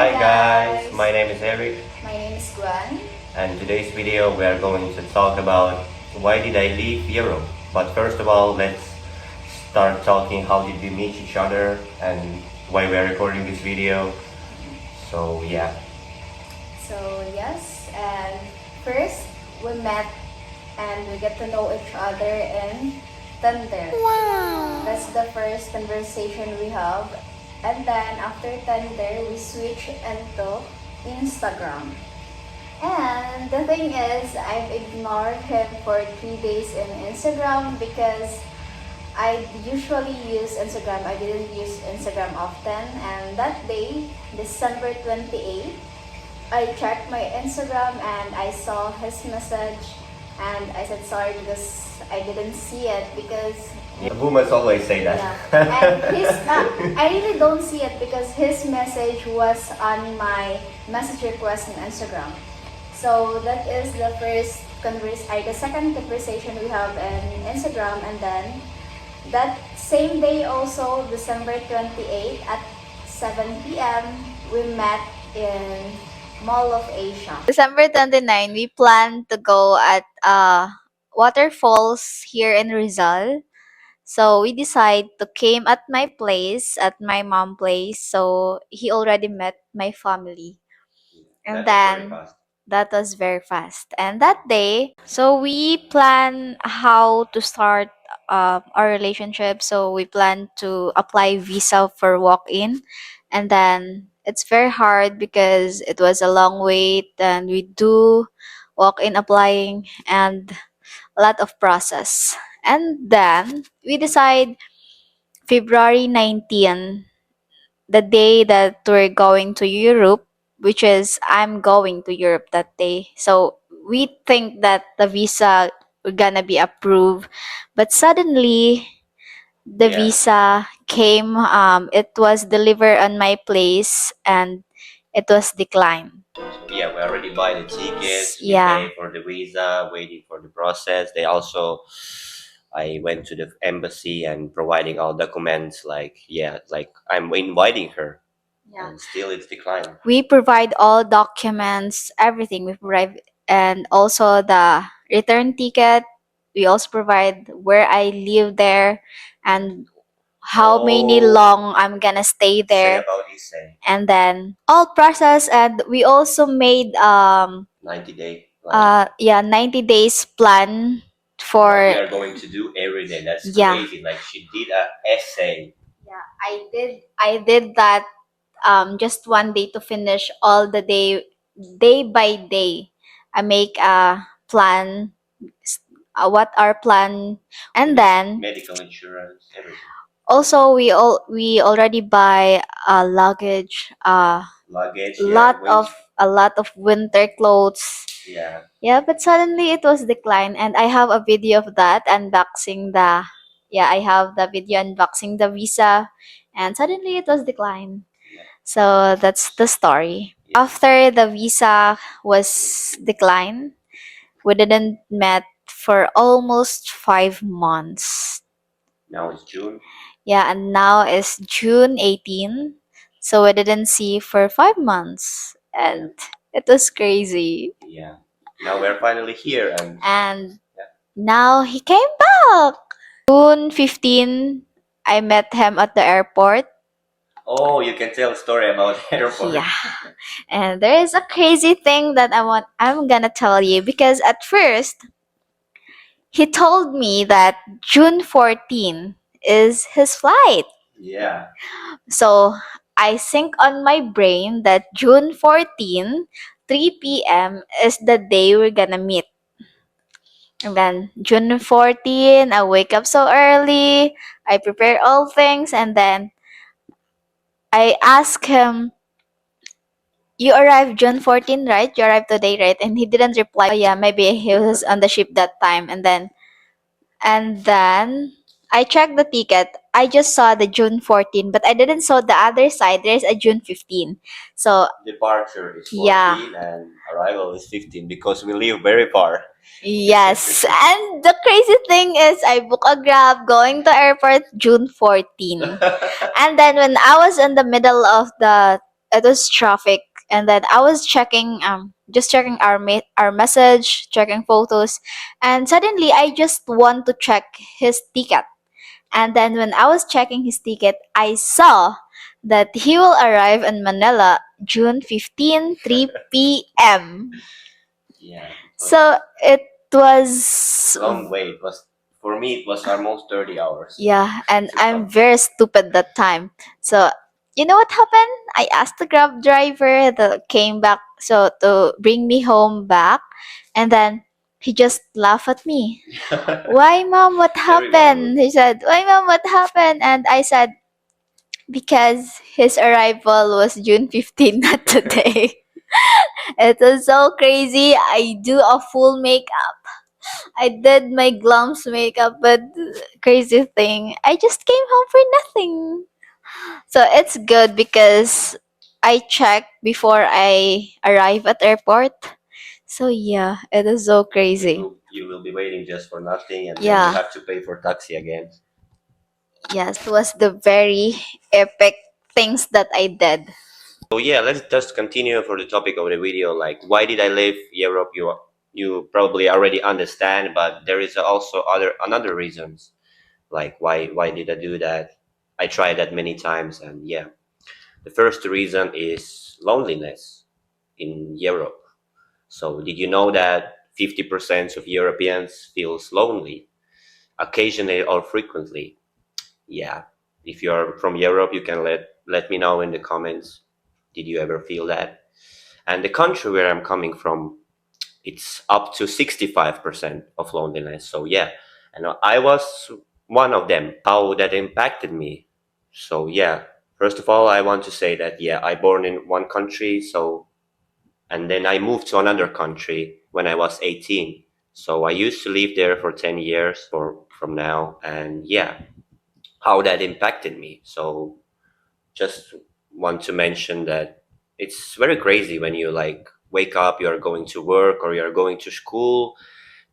Hi guys, my name is Eric, My name is Gwen. and today's video we are going to talk about why did I leave Europe. But first of all, let's start talking how did we meet each other and why we are recording this video. So yeah. So yes, and first we met and we get to know each other in Tinder. Wow! That's the first conversation we have. And then after Tinder, we switch into Instagram. And the thing is, I've ignored him for 3 days in Instagram because I usually use Instagram. I didn't use Instagram often. And that day, December 28th, I checked my Instagram and I saw his message and I said sorry because I didn't see it because Boomers always say that. yeah. And I really don't see it because his message was on my message request on Instagram. So that is the second conversation we have in Instagram, and then that same day also, December 28th at 7 p.m. we met in Mall of Asia. December 29, we plan to go at waterfalls here in Rizal. So we decide to came at my place, at my mom place. So he already met my family. And then that was very fast. And that day, so we plan how to start our relationship. So we plan to apply visa for walk-in, and then it's very hard because it was a long wait, and we do walk-in applying and a lot of process. And then we decide February 19, the day that we're going to Europe, which is I'm going to Europe that day. So we think that the visa gonna be approved, but suddenly the visa came. It was delivered on my place and it was declined. Yeah, we already buy the tickets, we Yeah. pay for the visa, waiting for the process. I went to the embassy and providing all documents like I'm inviting her. Yeah. And still it's declined. We provide all documents, everything we provide, and also the return ticket. We also provide where I live there and how many long I'm gonna stay Say there, about Issei. and then all process. And we also made 90-day plan. 90 days plan for. What we are going to do every day. That's Yeah. crazy. Like she did a essay. Yeah, I did that just one day to finish all the day by day. I make a plan, what our plan, and then Medical insurance, everything. also we already buy luggage, Luggage, a lot of winter clothes. Yeah. Yeah, but suddenly it was declined, and I have a video of that unboxing the. Yeah, I have the video unboxing the visa, and suddenly it was declined. Yeah. So that's the story. After the visa was declined, we didn't met for almost 5 months. Now it's June. Yeah, and now it's June 18. So we didn't see for 5 months. And it was crazy. Yeah. Now we're finally here And now he came back. June 15, I met him at the airport. oh, you can tell a story about airport. Yeah. And there is a crazy thing that I'm gonna tell you, because at first he told me that June 14 is his flight. Yeah. So I think on my brain that June 14, 3 p.m. is the day we're gonna meet. And then June 14, I wake up so early, I prepare all things, and then I ask him, "You arrived June 14, right? You arrived today, right?" And he didn't reply. Oh yeah, maybe he was on the ship that time. And then I checked the ticket. I just saw the June 14, but I didn't saw the other side. There's a June 15. So Departure is 14 yeah. and arrival is 15 because we live very far. Yes. And the crazy thing is I book a Grab going to airport June 14. And then when I was in the middle of the it was traffic, and then I was checking just checking our message, checking photos, and suddenly I just want to check his ticket. And then when I was checking his ticket, I saw that he will arrive in Manila June 15, 3 p.m. Yeah, So it was long way. It was for me. It was almost 30 hours. yeah, and To I'm come. very stupid that time. So you know what happened? I asked the Grab driver that came back so to bring me home back, and then he just laughed at me. Why, mom? What Everyone would. happened? He said, "Why, mom? What happened?" And I said, "Because his arrival was June 15, not today." It was so crazy. I do a full makeup. I did my glums makeup, but crazy thing, I just came home for nothing. So it's good because I checked before I arrive at airport. So yeah, it is so crazy. You will be waiting just for nothing, and then you Yeah, have to pay for taxi again. yes, it was the very epic things that I did. So yeah, let's just continue for the topic of the video. Like, why did I leave Europe? You probably already understand, but there is also another reasons. Like, why did I do that? I tried that many times, and yeah, the first reason is loneliness in Europe. So did you know that 50% of Europeans feels lonely, occasionally or frequently? Yeah. If you're from Europe, you can let me know in the comments. Did you ever feel that? And the country where I'm coming from, it's up to 65% of loneliness. So yeah, and I was one of them. How that impacted me. So yeah, first of all, I want to say that yeah, I born in one country, so and then I moved to another country when I was 18. So I used to live there for 10 years for from now, and yeah, how that impacted me. So just want to mention that it's very crazy when you like wake up, you're going to work or you're going to school,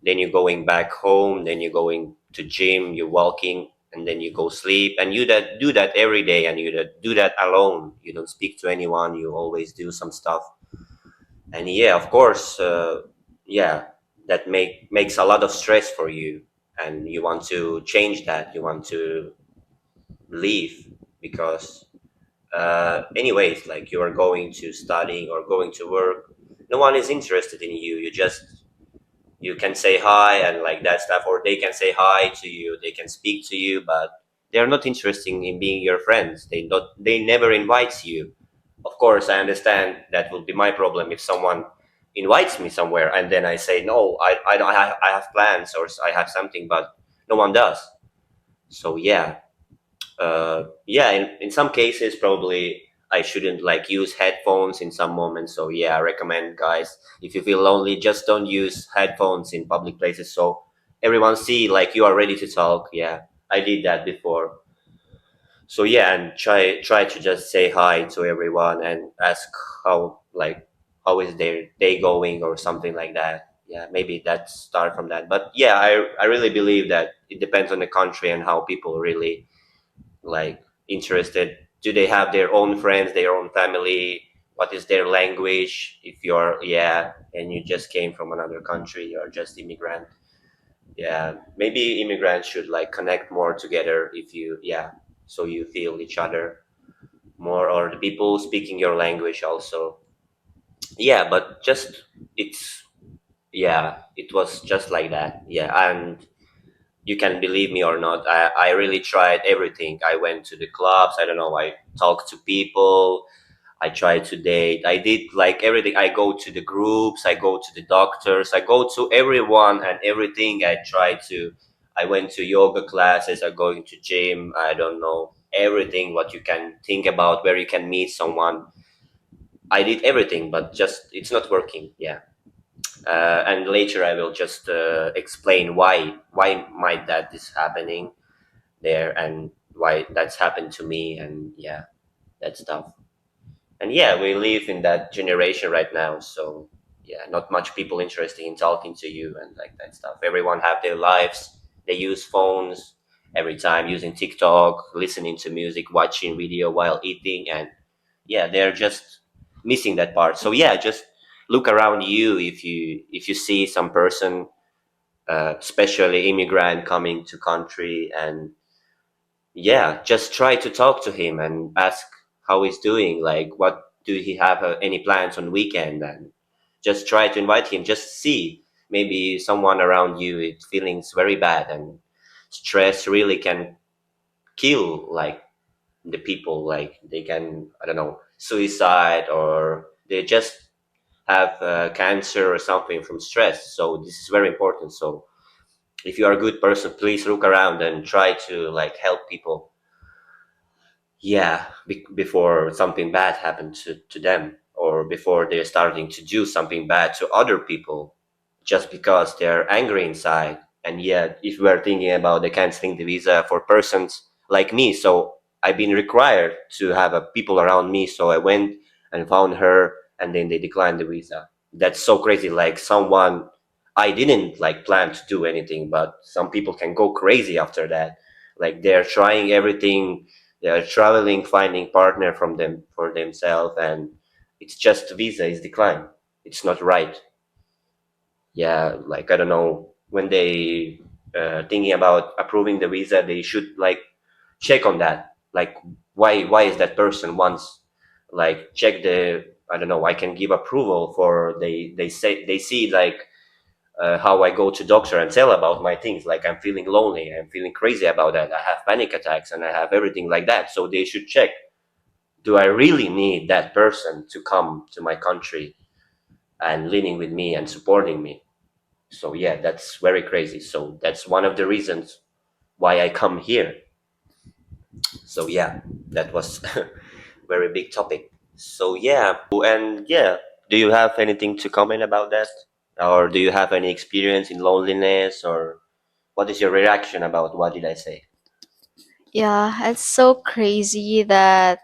then you're going back home, then you're going to gym, you're walking, and then you go sleep, and you that do that every day, and you that do that alone. You don't speak to anyone. You always do some stuff, and yeah, of course, yeah, that makes a lot of stress for you, and you want to change that. You want to leave because anyways, like you are going to studying or going to work, no one is interested in you. You can say hi and like that stuff, or they can say hi to you, they can speak to you, but they're not interested in being your friends. They never invites you. Of course, I understand that will be my problem if someone invites me somewhere and then I say no, I don't I have plans or I have something, but no one does. So yeah, yeah, in some cases probably I shouldn't like use headphones in some moments. So yeah, I recommend guys, if you feel lonely, just don't use headphones in public places so everyone see like you are ready to talk. Yeah, I did that before. So yeah, and try to just say hi to everyone and ask how like how is their day going or something like that. Yeah, maybe that start from that. But yeah, I really believe that it depends on the country and how people really like interested. Do they have their own friends, their own family? What is their language? If you're yeah, and you just came from another country, you're just immigrant. Yeah, maybe immigrants should like connect more together if you yeah, so you feel each other more, or the people speaking your language also. Yeah, but just it's yeah, it was just like that. Yeah, and you can believe me or not, I really tried everything. I went to the clubs, I don't know, I talked to people, I tried to date, I did like everything. I go to the groups, I go to the doctors, I go to everyone and everything. I went to yoga classes, I going to gym, I don't know, everything what you can think about where you can meet someone. I did everything, but just it's not working. Yeah, and later I will just explain why might that is happening there and why that's happened to me, and yeah, that stuff. And yeah, we live in that generation right now, so yeah, not much people interested in talking to you and like that stuff. Everyone have their lives, they use phones every time, using TikTok, listening to music, watching video while eating, and yeah, they're just missing that part. So yeah, just look around you if you see some person, especially immigrant coming to country, and yeah, just try to talk to him and ask how he's doing, like what do he have any plans on weekend, and just try to invite him, just see maybe someone around you is feeling very bad, and stress really can kill like the people, like they can, I don't know, suicide, or they just have cancer or something from stress. So this is very important. So if you are a good person, please look around and try to like help people, yeah, before something bad happens to them, or before they're starting to do something bad to other people just because they're angry inside. And yet if we're thinking about the canceling the visa for persons like me, so I've been required to have people around me, so I went and found her, and then they declined the visa. That's so crazy, like someone, I didn't like plan to do anything, but some people can go crazy after that, like they're trying everything, they are traveling, finding partner from them for themselves, and it's just visa is declined. It's not right. Yeah, like I don't know, when they thinking about approving the visa, they should like check on that. Like why is that person wants, like check the, I don't know, I can give approval for, they say they see like how I go to doctor and tell about my things, like I'm feeling lonely, I'm feeling crazy about that, I have panic attacks, and I have everything like that. So they should check, do I really need that person to come to my country and living with me and supporting me? So yeah, that's very crazy. So that's one of the reasons why I come here. So yeah, that was very big topic. So yeah, and yeah, do you have anything to comment about that? Or do you have any experience in loneliness, or what is your reaction about what did I say? Yeah, it's so crazy that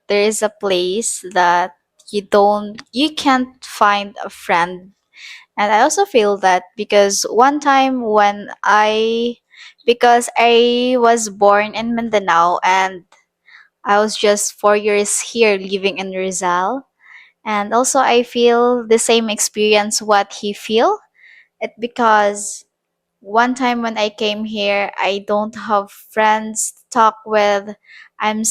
there is a place that you can't find a friend. And I also feel that because one time because I was born in Mindanao and I was just 4 years here living in Rizal. And also I feel the same experience what he feel. It because one time when I came here, I don't have friends to talk with. I'm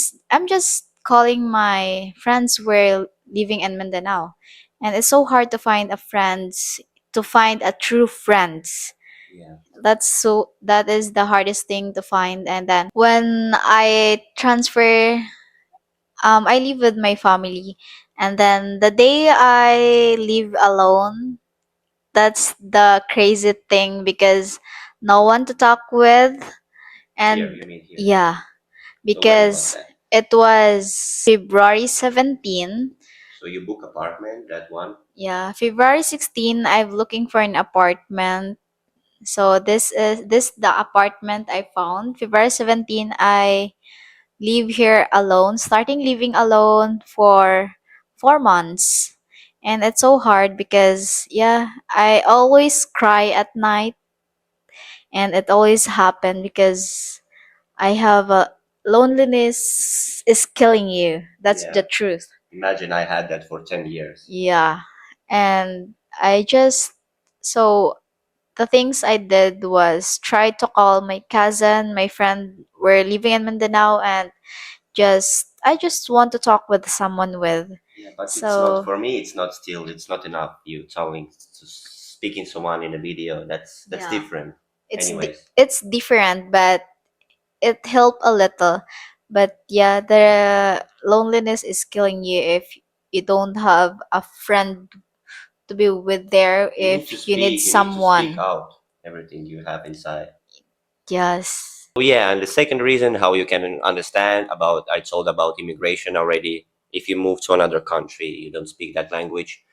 just calling my friends who were living in Mindanao, and it's so hard to find a true friends. Yeah. That is the hardest thing to find. And then when I transfer, I live with my family, and then the day I live alone, that's the crazy thing because no one to talk with. Here, And you mean here. yeah, So when was because that? it was February 17. So you book apartment, that one? Yeah, February 16 I'm looking for an apartment. So this the apartment I found. February 17 I live here alone, starting living alone for 4 months. And it's so hard because yeah, I always cry at night, and it always happen because I have a loneliness is killing you. That's Yeah. the truth. Imagine I had that for 10 years. Yeah. And I just so the things I did was try to call my cousin, my friend were living in Mindanao, and I just want to talk with someone with. Yeah, but it's not, So for me, it's not still, it's not enough. You telling, to speaking someone in a video, that's yeah, different. Anyways. it's different, but it helped a little. But yeah, the loneliness is killing you if you don't have a friend to be with there if you need You need to speak someone. out everything you have inside. Yes. Oh yeah, and the second reason how you can understand about, I told about immigration already. If you move to another country, you don't speak that language.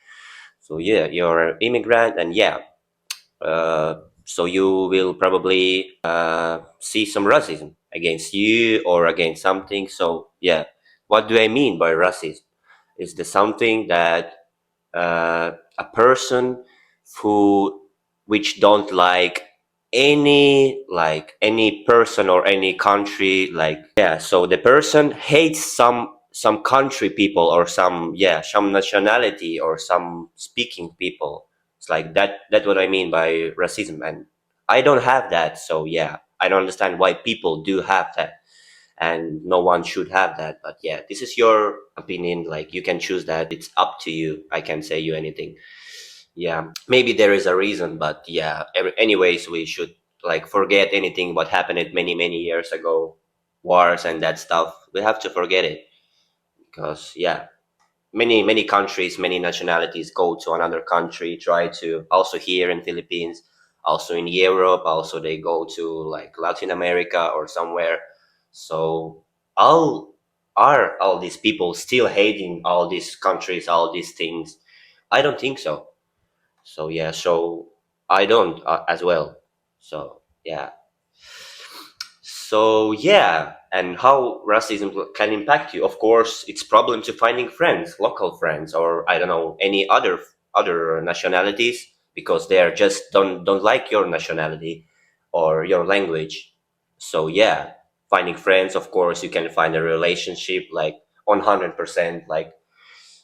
So yeah, you're an immigrant, and yeah, so you will probably see some racism against you or against something. So yeah, what do I mean by racism? Is the something that a person who which don't like any person or any country, like yeah, so the person hates some country people or some nationality or some speaking people. It's like that's what I mean by racism, and I don't have that. So yeah, I don't understand why people do have that, and no one should have that. But yeah, this is your opinion, like you can choose that. It's up to you. I can't say you anything. Yeah, maybe there is a reason, but yeah, anyways, we should like forget anything what happened many years ago, wars and that stuff. We have to forget it, because yeah, many countries, many nationalities go to another country, try to also here in Philippines, also in Europe, also they go to like Latin America or somewhere. So all are all these people still hating all these countries, all these things? I don't think so. So yeah, so I don't as well. So yeah. So yeah, and how racism can impact you? Of course, it's problem to finding friends, local friends, or I don't know any other nationalities, because they are just don't like your nationality or your language. So yeah, finding friends. Of course, you can find a relationship like 100%. Like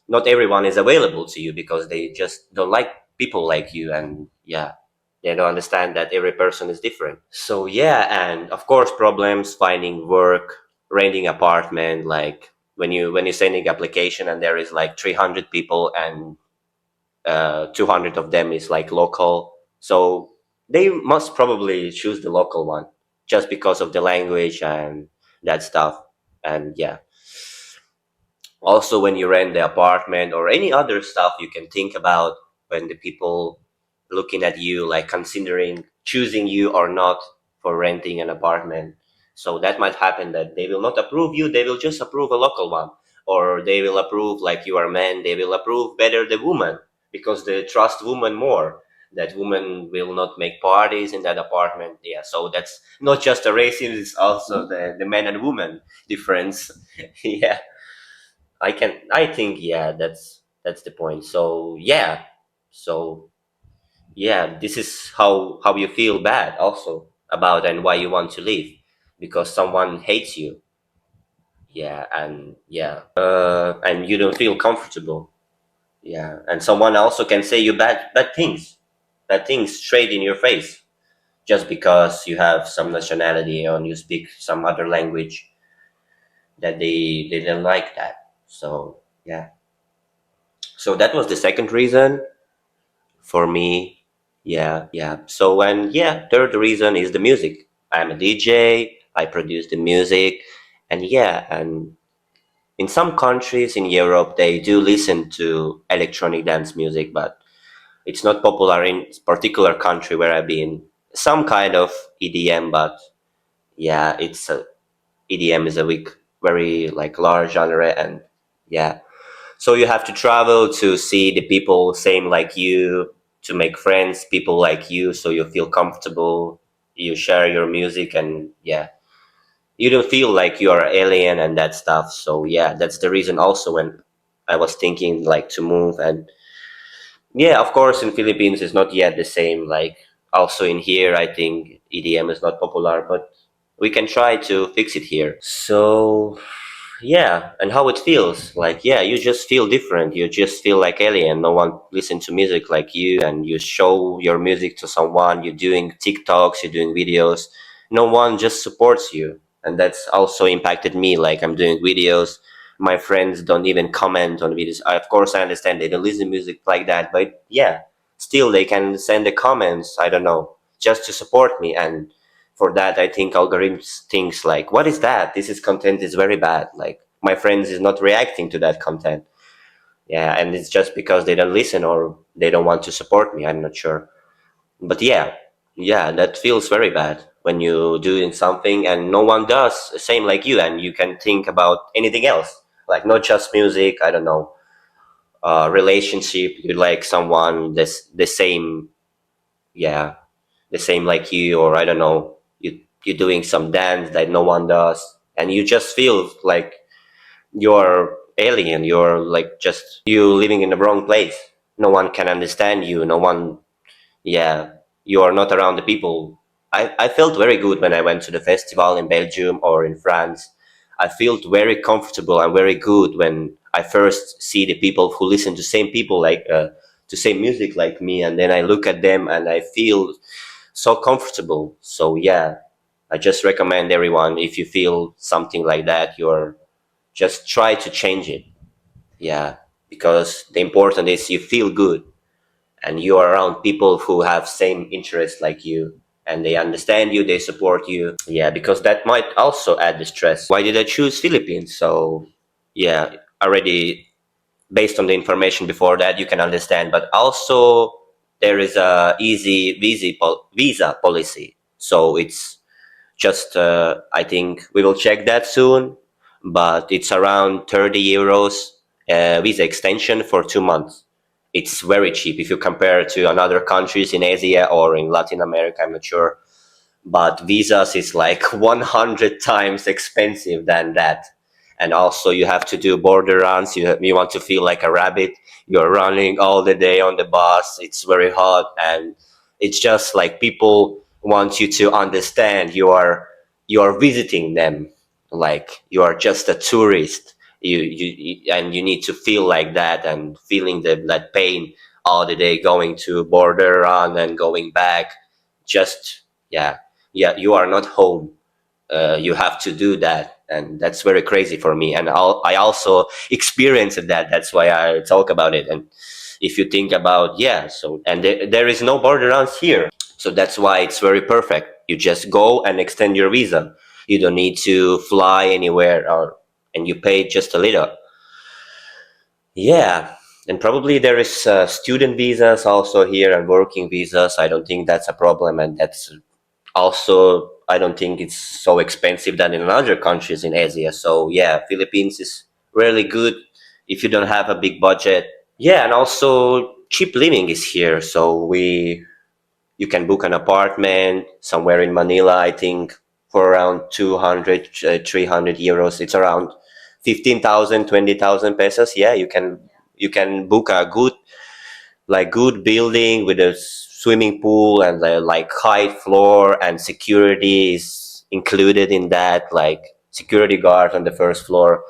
not everyone is available to you because they just don't like people like you, and yeah, they don't understand that every person is different. So yeah, and of course problems finding work, renting apartment, like when you sending application and there is like 300 people and 200 of them is like local, so they must probably choose the local one just because of the language and that stuff. And yeah, also when you rent the apartment or any other stuff you can think about, when the people looking at you like considering choosing you or not for renting an apartment. So that might happen that they will not approve you, they will just approve a local one, or they will approve like you are a man, they will approve better the woman because they trust woman more, that woman will not make parties in that apartment. Yeah, so that's not just a racism, it's also the man and woman difference. Yeah, I think yeah, that's the point. So yeah. So yeah, this is how you feel bad also about and why you want to leave, because someone hates you. Yeah, and yeah, and you don't feel comfortable. Yeah, and someone also can say you bad things straight in your face, just because you have some nationality and you speak some other language, that they don't like that. So yeah, so that was the second reason for me. Yeah. So, and yeah, third reason is the music. I'm a DJ, I produce the music, and yeah, and in some countries in Europe they do listen to electronic dance music, but it's not popular in particular country where I've been. Some kind of EDM, but yeah, EDM is a very like large genre, and yeah, so you have to travel to see the people same like you, to make friends, people like you, so you feel comfortable. You share your music, and yeah, you don't feel like you are alien and that stuff. So yeah, that's the reason also when I was thinking like to move. And yeah, of course, in Philippines it's not yet the same. Like also in here, I think EDM is not popular, but we can try to fix it here. So yeah, and how it feels like, yeah, you just feel different, you just feel like alien, no one listen to music like you, and you show your music to someone, you're doing TikToks, you're doing videos, no one just supports you. And that's also impacted me, like I'm doing videos, my friends don't even comment on videos. Of course I understand they don't listen to music like that, but yeah, still they can send the comments, I don't know, just to support me. And for that I think algorithms thinks like, what is that, this is content is very bad, like my friends is not reacting to that content. Yeah, and it's just because they don't listen or they don't want to support me, I'm not sure. But yeah, that feels very bad when you doing something and no one does the same like you, and you can think about anything else, like not just music, I don't know, relationship, you like someone this the same, yeah, the same like you, or I don't know, you're doing some dance that no one does, and you just feel like you're alien, you're like just you living in the wrong place, no one can understand you, no one, yeah, you are not around the people. I felt very good when I went to the festival in Belgium or in France. I felt very comfortable and very good when I first see the people who listen to same people like to same music like me, and then I look at them and I feel so comfortable. So yeah, I just recommend everyone, if you feel something like that, you're just try to change it. Yeah, because the important is you feel good and you are around people who have same interests like you, and they understand you, they support you. Yeah, because that might also add the stress. Why did I choose Philippines? So yeah, already based on the information before that, you can understand. But also there is a easy visa policy, so it's just I think we will check that soon, but it's around 30 euros visa extension for 2 months. It's very cheap if you compare it to another countries in Asia or in Latin America. I'm not sure, but visas is like 100 times expensive than that. And also you have to do border runs. You want to feel like a rabbit. You're running all the day on the bus. It's very hot, and it's just like people want you to understand you are visiting them, like you are just a tourist. And you need to feel like that, and feeling that pain all the day, going to border run and going back. Just yeah, yeah, you are not home. You have to do that, and that's very crazy for me. And I also experienced that. That's why I talk about it. And if you think about, yeah, so and there is no border runs here, so that's why it's very perfect. You just go and extend your visa. You don't need to fly anywhere, and you pay just a little. Yeah, and probably there is student visas also here and working visas. I don't think that's a problem, and that's also, I don't think it's so expensive than in other countries in Asia. So yeah, Philippines is really good if you don't have a big budget. Yeah, and also cheap living is here. So you can book an apartment somewhere in Manila, I think, for around 200, 300 euros. It's around 15,000, 20,000 pesos. Yeah, you can book a good building with a swimming pool and like high floor, and security is included in that, like security guard on the first floor.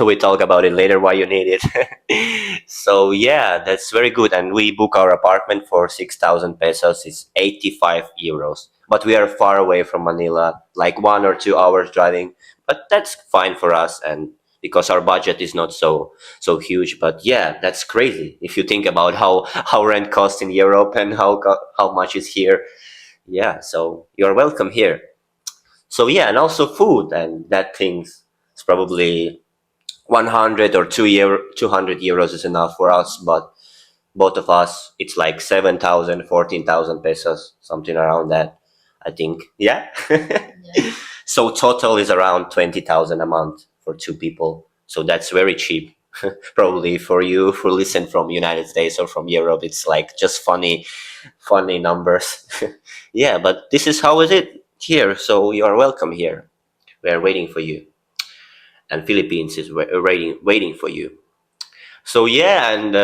We talk about it later why you need it. So yeah, that's very good. And we book our apartment for 6,000 pesos. It's 85 euros, but we are far away from Manila, like 1 or 2 hours driving, but that's fine for us. And because our budget is not so huge. But yeah, that's crazy if you think about how rent costs in Europe and how much is here. Yeah, so you're welcome here. So yeah, and also food and that things. It's probably 100 or 200 euros is enough for us, but both of us, it's like 7,000, 14,000 pesos, something around that, I think. Yeah. So total is around 20,000 a month for two people. So that's very cheap. Probably for you who listen from United States or from Europe, it's like just funny numbers. Yeah, but this is how is it here. So you are welcome here. We are waiting for you, and Philippines is waiting for you. So yeah, and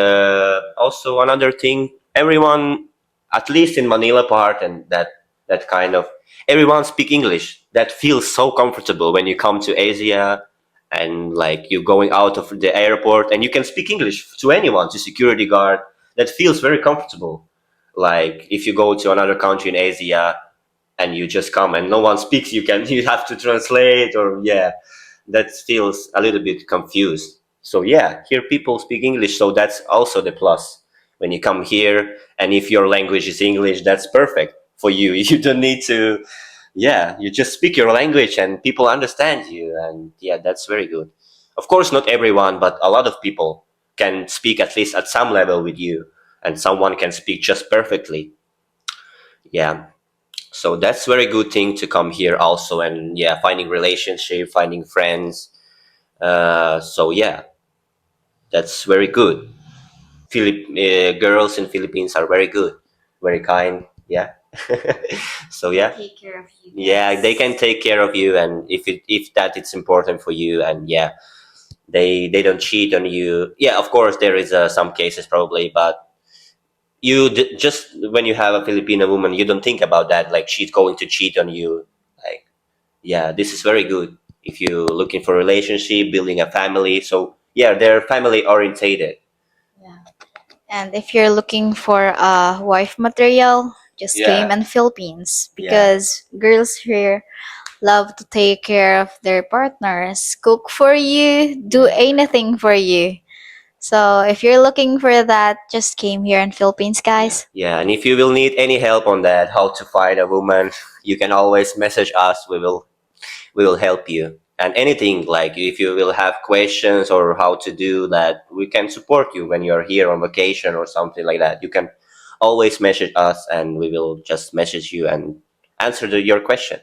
also another thing, everyone, at least in Manila part, and that kind of, everyone speak English. That feels so comfortable when you come to Asia, and like you going out of the airport and you can speak English to anyone, to security guard. That feels very comfortable. Like if you go to another country in Asia and you just come and no one speaks, you have to translate, or yeah, that feels a little bit confused. So yeah, here people speak English, so that's also the plus when you come here. And if your language is English, that's perfect for you. You don't need to, yeah, you just speak your language and people understand you, and yeah, that's very good. Of course, not everyone, but a lot of people can speak at least at some level with you, and someone can speak just perfectly. Yeah, so that's very good thing to come here also. And yeah, finding relationship, finding friends. So yeah, that's very good. Girls in Philippines are very good, very kind. Yeah. So yeah, Take care of you. yeah, they can take care of you, and if that it's important for you, and yeah, they don't cheat on you. Yeah, of course there is some cases probably, but just when you have a Filipino woman, you don't think about that, like she's going to cheat on you. Like, yeah, this is very good. if you're looking for a relationship, building a family. So yeah, they're family orientated. Yeah. And if you're looking for a wife material, just came Yeah, in Philippines yeah. because girls here love to take care of their partners, cook for you, do Yeah. anything for you. So if you're looking for that, just came here in Philippines, Yeah. guys. Yeah, and if you will need any help on that, how to find a woman, you can always message us. We will help you. And anything like if you will have questions or how to do that, we can support you when you're here on vacation or something like that. You can always message us, and we will just message you and answer your question.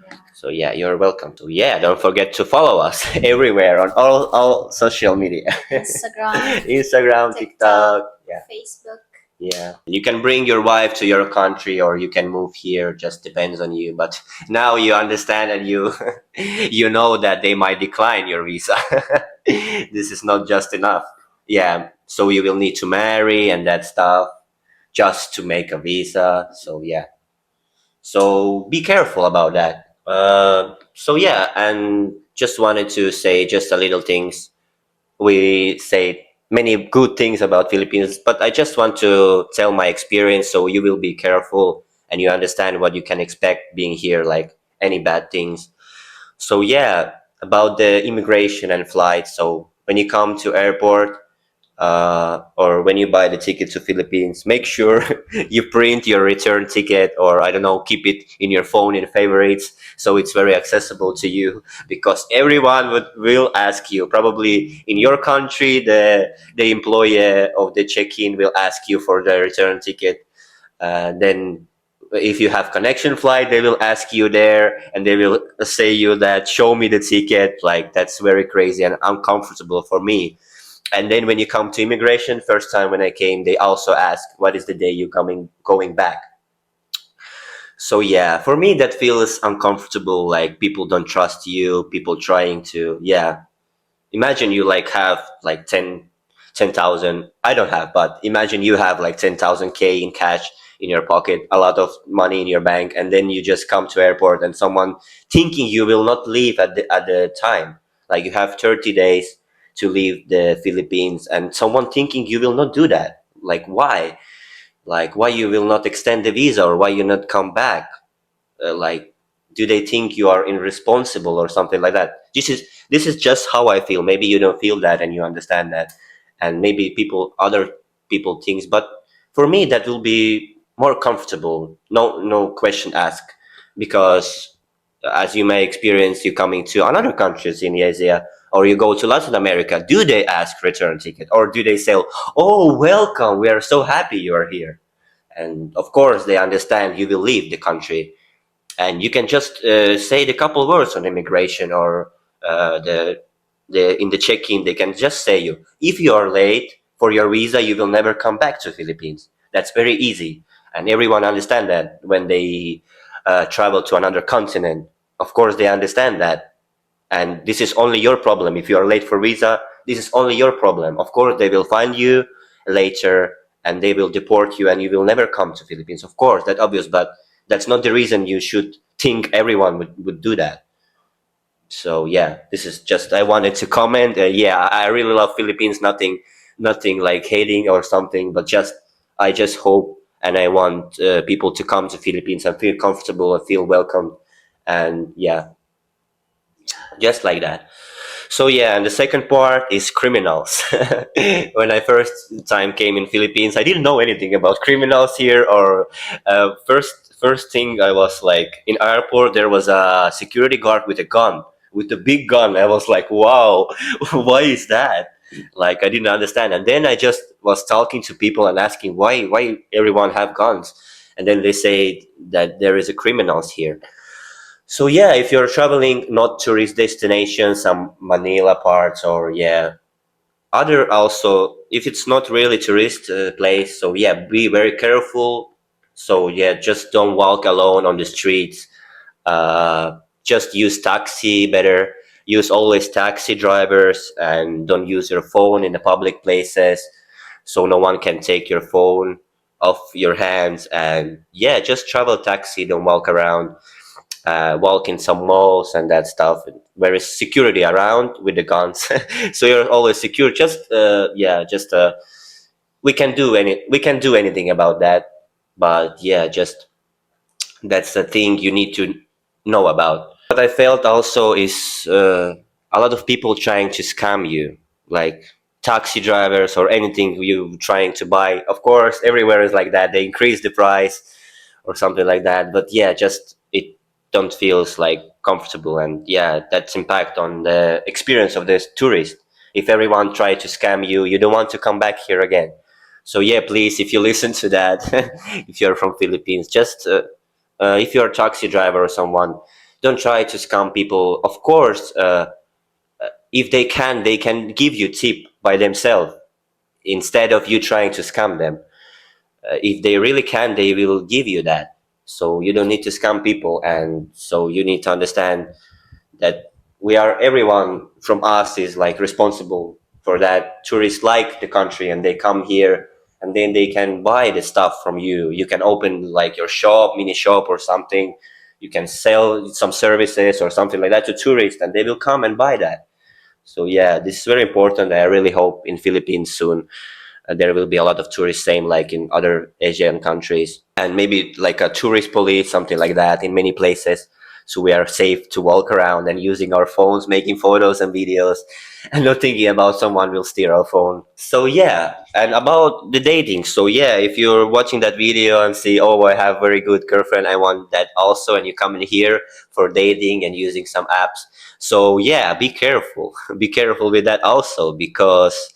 Yeah. So yeah, you're welcome to. Yeah, don't forget to follow us everywhere on all social media. Instagram, Instagram, TikTok, TikTok. Yeah. Facebook. Yeah, you can bring your wife to your country, or you can move here. Just depends on you. But now you understand, and you you know that they might decline your visa. This is not just enough. Yeah, so you will need to marry and that stuff just to make a visa. So yeah, so be careful about that. So yeah, and just wanted to say just a little things. We say many good things about Philippines, but I just want to tell my experience so you will be careful and you understand what you can expect being here, like any bad things. So yeah, about the immigration and flights. So when you come to airport, or when you buy the ticket to Philippines, make sure you print your return ticket, or I don't know, keep it in your phone in favorites so it's very accessible to you, because everyone will ask you. Probably in your country, the employee of the check-in will ask you for the return ticket. Then if you have connection flight, they will ask you there, and they will say you that show me the ticket. Like that's very crazy and uncomfortable for me. And then when you come to immigration, first time when I came, they also ask, what is the day you going back? So yeah, for me that feels uncomfortable. Like people don't trust you, people trying to, yeah. Imagine you like have like 10,000. I don't have, but imagine you have like 10,000 K in cash in your pocket, a lot of money in your bank, and then you just come to airport and someone thinking you will not leave at the time. Like you have 30 days to leave the Philippines, and someone thinking you will not do that. Like why? Like why you will not extend the visa, or why you not come back? Like do they think you are irresponsible or something like that? This is just how I feel. Maybe you don't feel that and you understand that, and maybe other people thinks, but for me that will be more comfortable. No question asked, because as you may experience, you coming to another countries in Asia, or you go to Latin America, do they ask return ticket, or do they say, oh, welcome, we are so happy you are here? And of course they understand you will leave the country, and you can just say the couple words on immigration, or the in the check-in they can just say you, if you are late for your visa you will never come back to Philippines. That's very easy, and everyone understand that when they travel to another continent. Of course they understand that, and this is only your problem. If you are late for visa, this is only your problem. Of course they will find you later, and they will deport you, and you will never come to Philippines. Of course that's obvious, but that's not the reason you should think everyone would do that. So yeah, this is just I wanted to comment. Yeah, I really love Philippines. Nothing like hating or something, but just I just hope and I want people to come to Philippines and feel comfortable and feel welcome, and yeah, just like that. So yeah, and the second part is criminals. When I first time came in Philippines, I didn't know anything about criminals here. Or first thing I was like in airport, there was a security guard with a gun, with a big gun. I was like, wow, why is that? Like I didn't understand. And then I just was talking to people and asking why everyone have guns, and then they say that there is a criminals here. So yeah, if you're traveling not tourist destinations, some Manila parts, or yeah, other also, if it's not really tourist place, so yeah, be very careful. So yeah, just don't walk alone on the streets. Just use taxi better. Use always taxi drivers, and don't use your phone in the public places, so no one can take your phone off your hands. And yeah, just travel taxi. Don't walk around, walk in some malls and that stuff. there is security around with the guns, so you're always secure. Just yeah, just we can do anything about that, but yeah, just that's the thing you need to know about. What I felt also is a lot of people trying to scam you, like taxi drivers or anything you trying to buy. Of course, everywhere is like that. They increase the price or something like that. But yeah, just it don't feels like comfortable, and yeah, that's impact on the experience of the tourist. If everyone try to scam you, you don't want to come back here again. So yeah, please, if you listen to that, if you're from Philippines, just if you're a taxi driver or someone, don't try to scam people. Of course, if they can give you tip by themselves instead of you trying to scam them. If they really can, they will give you that. So you don't need to scam people, and so you need to understand that we are everyone from us is like responsible for that. Tourists like the country and they come here and then they can buy the stuff from you. You can open like your shop, mini shop or something. You can sell some services or something like that to tourists and they will come and buy that. So yeah, this is very important. I really hope in Philippines soon there will be a lot of tourists, same like in other Asian countries, and maybe like a tourist police, something like that, in many places. So we are safe to walk around and using our phones, making photos and videos, and not thinking about someone will steal our phone. So yeah, and about the dating. So yeah, if you're watching that video and see, oh, I have very good girlfriend, I want that also, and you come in here for dating and using some apps. So yeah, be careful. Be careful with that also, because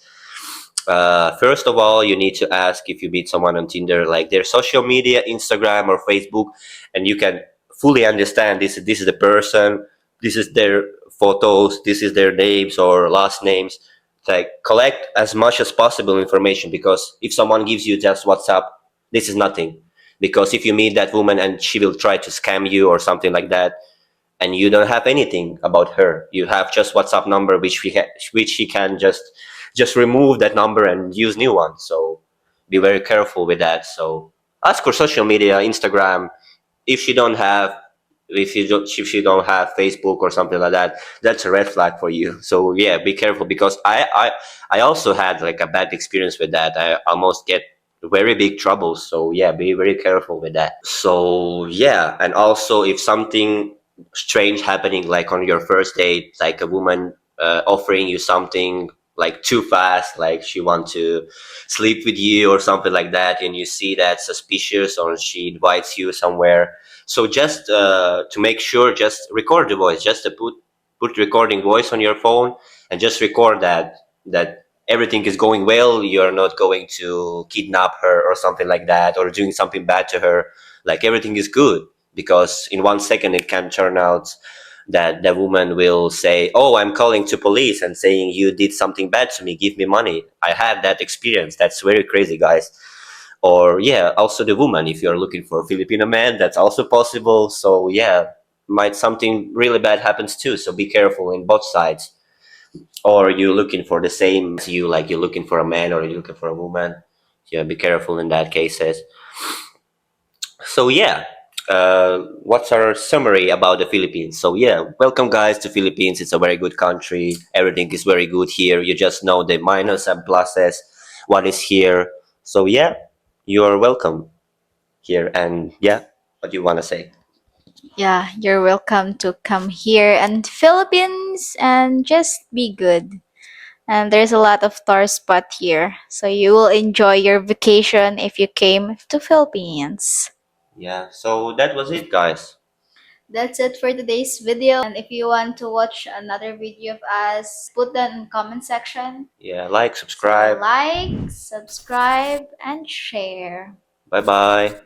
first of all, you need to ask if you meet someone on Tinder, like their social media, Instagram or Facebook, and you can fully understand this is the person, this is their photos, this is their names or last names. Like collect as much as possible information, because if someone gives you just WhatsApp, this is nothing. Because if you meet that woman and she will try to scam you or something like that, and you don't have anything about her, you have just WhatsApp number which he can just remove that number and use new one. So be very careful with that. So ask for social media, Instagram. If you don't have, if you don't have Facebook or something like that, that's a red flag for you. So yeah, be careful, because I also had like a bad experience with that. I almost get very big trouble. So yeah, be very careful with that. So yeah, and also if something strange happening like on your first date, like a woman offering you something like too fast, like she want to sleep with you or something like that, and you see that suspicious, or she invites you somewhere, so just to make sure, just record the voice, just to put recording voice on your phone, and just record that everything is going well, you're not going to kidnap her or something like that, or doing something bad to her, like everything is good. Because in 1 second it can turn out that the woman will say, oh, I'm calling to police and saying you did something bad to me, give me money. I had that experience. That's very crazy, guys. Or yeah, also the woman, if you're looking for a Filipino man, that's also possible. So yeah, might something really bad happens too, so be careful in both sides. Or you're looking for the same as you, like you're looking for a man or you're looking for a woman, yeah, be careful in that cases. So yeah, what's our summary about the Philippines? So yeah, welcome guys to Philippines. It's a very good country. Everything is very good here. You just know the minus and pluses, what is here. So yeah, you are welcome here. And yeah, what do you want to say? Yeah, you're welcome to come here and Philippines and just be good. And there's a lot of tourist spot here, so you will enjoy your vacation if you came to Philippines. Yeah, so that was it, guys. That's it for today's video. And if you want to watch another video of us, put that in comment section. Yeah, like, So subscribe. like, subscribe, and share. Bye bye.